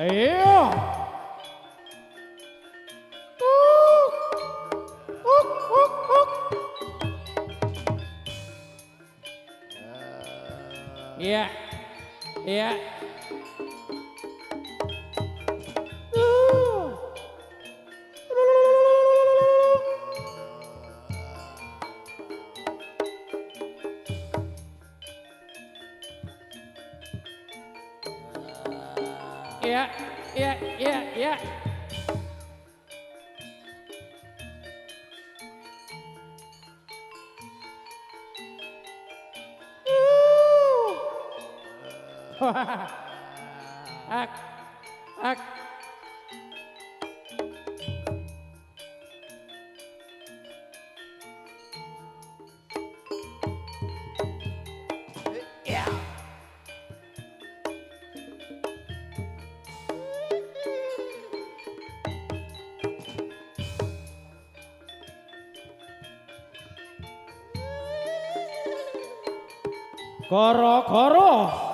Iya. Iya. Iya. Iya, iya, iya, iya. Ak, ak. Iya. Goro-goro.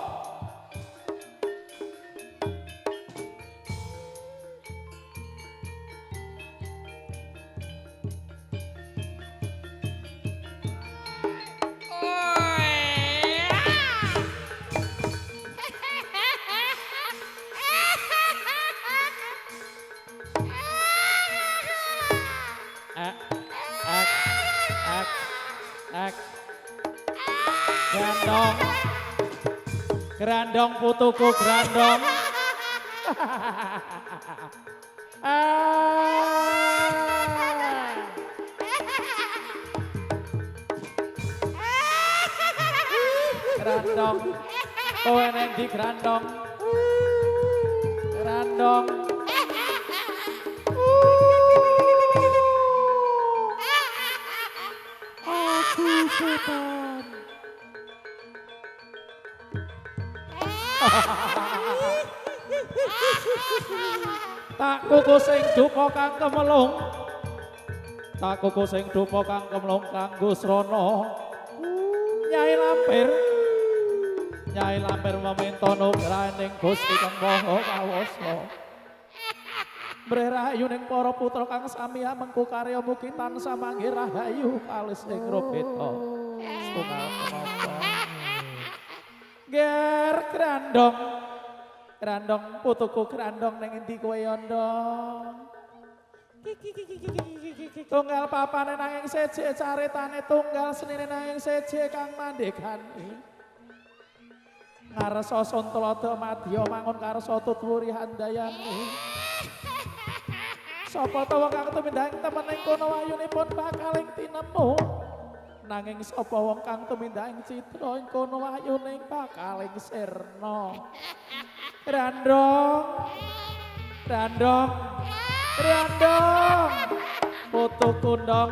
Ak, ak, ak, ak. Grandong, grandong putuku grandong. Grandong, kowe neng di grandong, grandong. Aku setan. Tak kuku sing dupa kang kemelung, tak kuku sing dupa kang kemelung kanggo srana Nyai Lampir, Nyai Lampir meminta nugraning Gusti Kang Maha Kawasa. Mrerahayu ning para putra kang samiya mengku karya mugi tansah manggih rahayu kalis ing robeta setunggal menapa. Ger grandong, grandong putuku grandong ning endi kowe yandong? Tunggal papane nanging seje caritane tunggal senine nanging seje kang mandhegani. Ngarsa Sontlada madya mangun karsa tutwuri handayani. Sapa ta wong kang tumindang temen ing kono wayunipun bakaling tinemu. Nanging sapa wong kang tumindang citra ing kono wayuning bakaling sirna. Randong, randong, randong, putu kundong.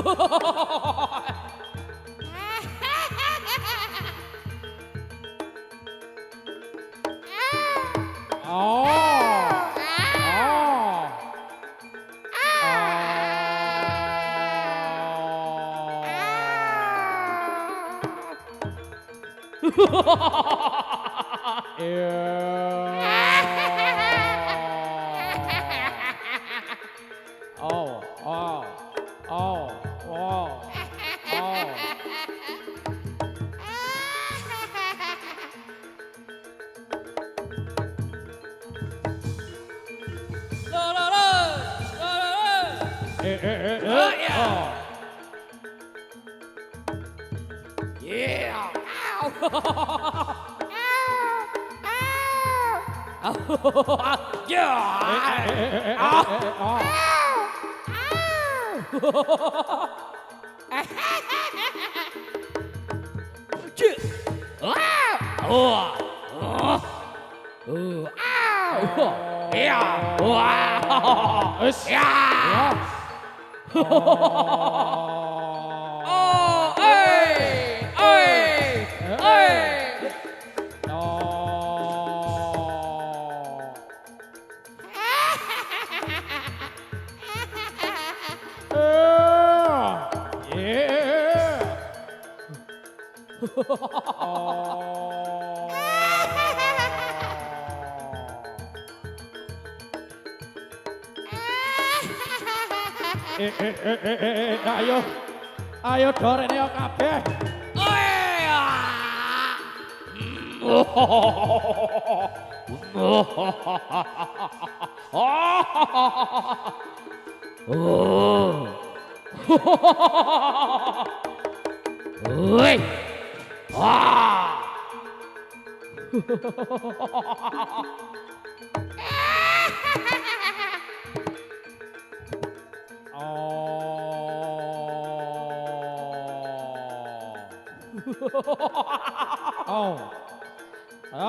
อ๋อเอโอ้โอ้โอ้โอ้โอ้ เอ๊ะเอ๊ะเอ๊ะเอ๊ะอ๋อ Yeah! เอ๊ะเอ๊ะเอ๊ะเอ๊ะเอ๊ะอ๋อ เอ๊ะเดี๋ยวอ๋อเออเย้อ๋อayo dorene yo kabehอ๋อเอา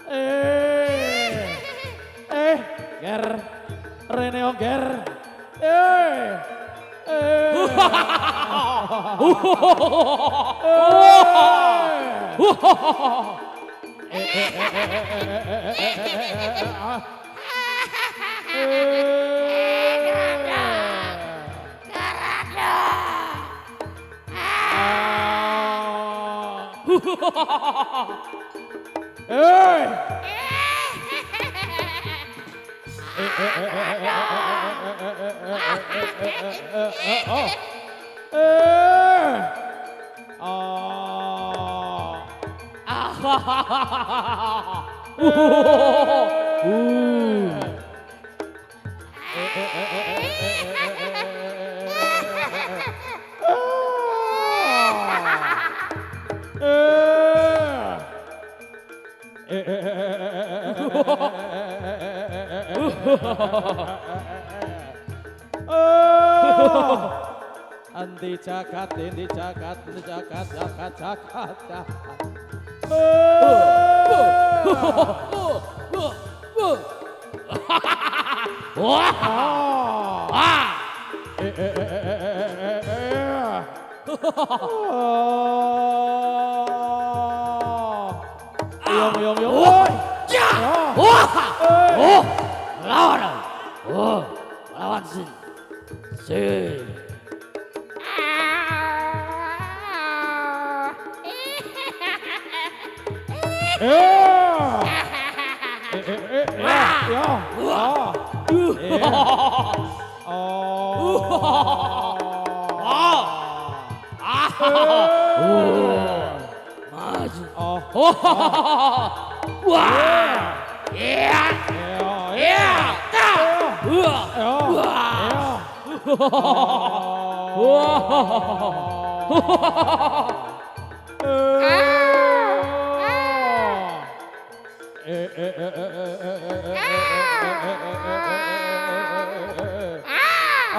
เออเอ๊ะเกรเรเนโอเกรเอ๊ะเอ๊ะ Hei. Andi jagat, jagat. Lawan sini.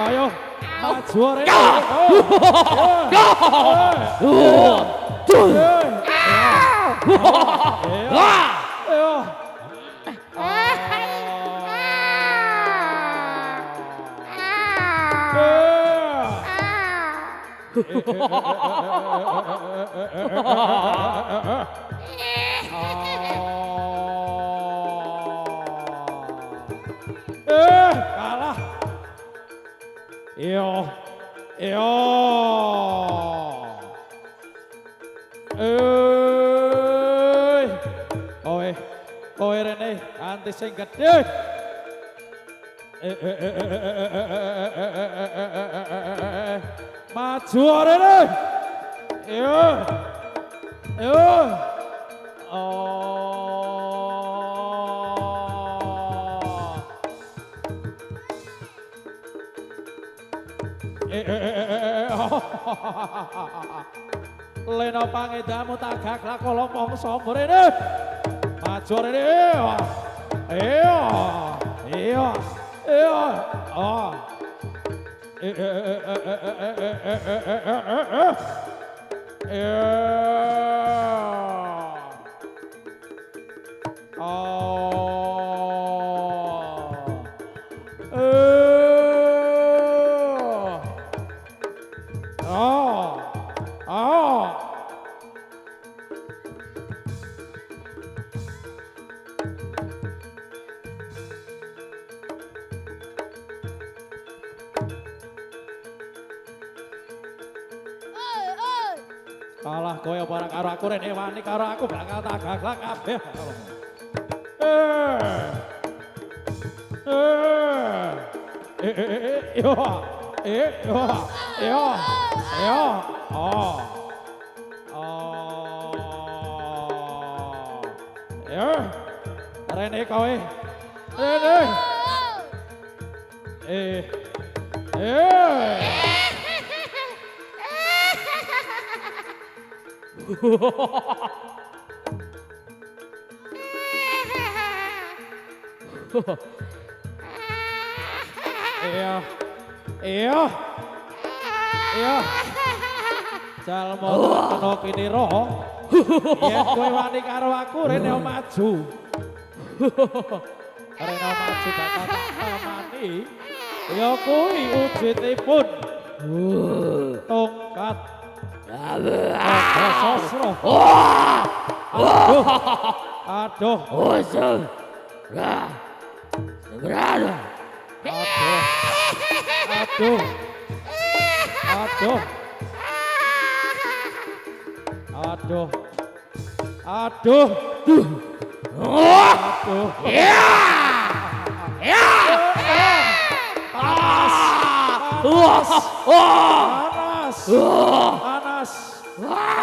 Ayo, maju Rene. Kalah. Yo. Kowe Rene anti sing gedhe. Maju Rene. Yo. Leno pangedamu tagak lakolo mongso Rene. Maju Rene. Iya. Kalah koyo barang karo aku Rene wani karo aku bakal tagak kabeh. Rene kowe. Rene. Iya. Jalma kena kini roh. Yen kowe wani karo aku Rene maju. Rene maju bakal tamani. Ya kuwi ujitipun. Tongkat. Sosro. Aduh. Usum. Seberada. Aduh. Aduh. Wah! Aduh. Ya! Ya! Panas. Wah! Wah! Panas. Wah! Panas. Wah!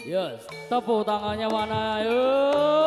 Yes, tepuk tangannya mana yuk?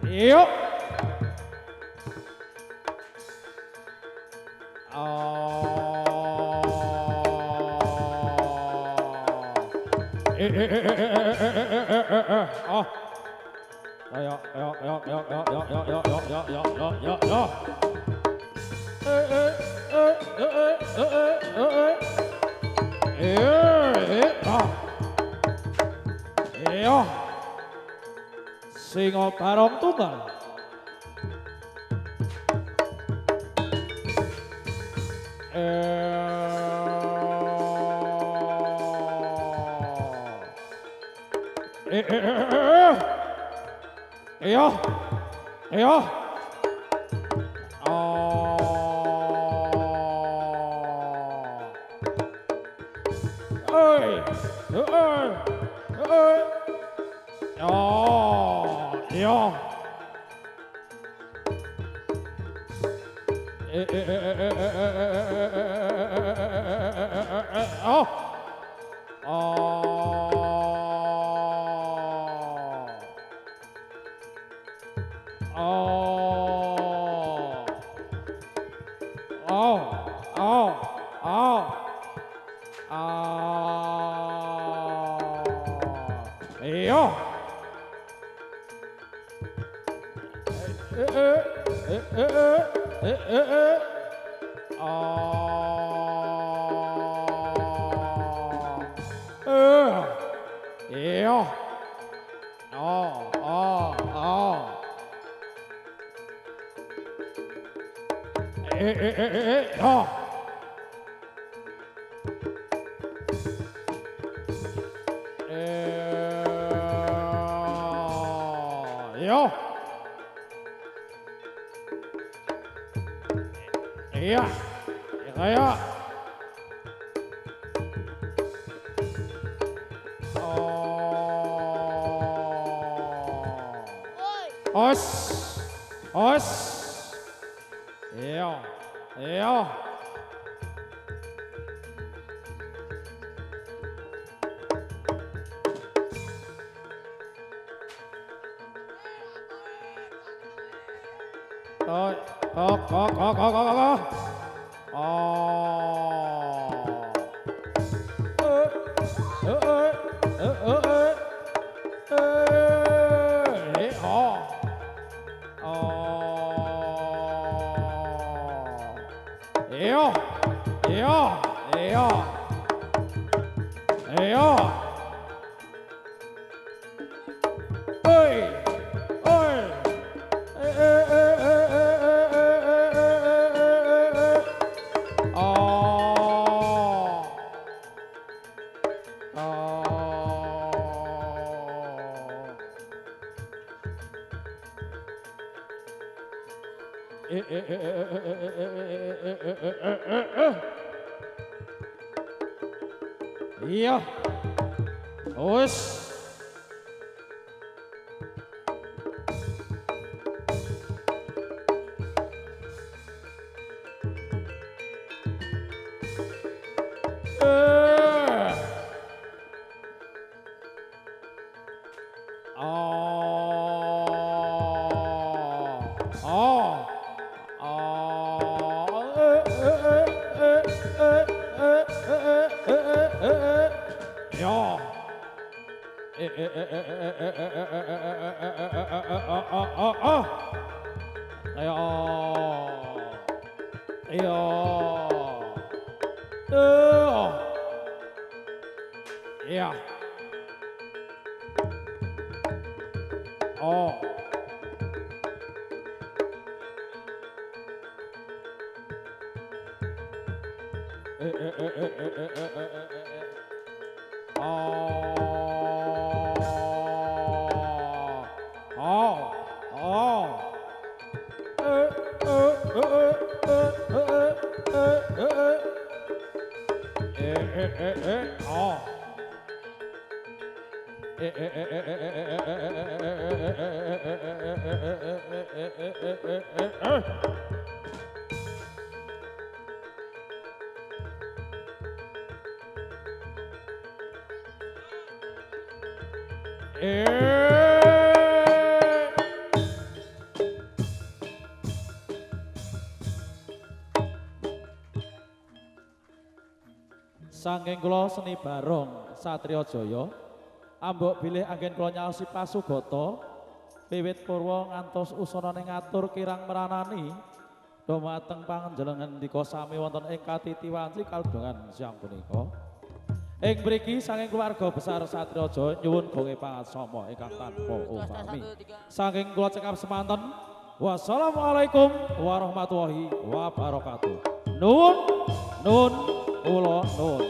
Yuk. Ayo, ayo, ayo, ayo, ayo, ayo, ayo, ayo, ayo, ayo, ayo, ayo. Iyo. Singo barong tunggal. Iyo. Iyo. Iyo. Iyo. Yo. Iya. Kaya. Os. Os. Iya. Iya. Thôi, có. Iya. Us. Saking kula seni barong Satrio Jaya ambok bilih anggen kula nyaosi pasugata wiwit purwa ngantos usanane ngatur kirang meranani dhumateng panjenengan ndika sami wonten ing katitiwanci kalodongan siang punika. Ing mriki saking keluarga besar Satrio Jaya nyuwun bonge pangatsama ingkang tanpa upami. Saking kula cekap semanten, wassalamualaikum warahmatullahi wabarakatuh. Nuwun, nuwun, kula nuwun.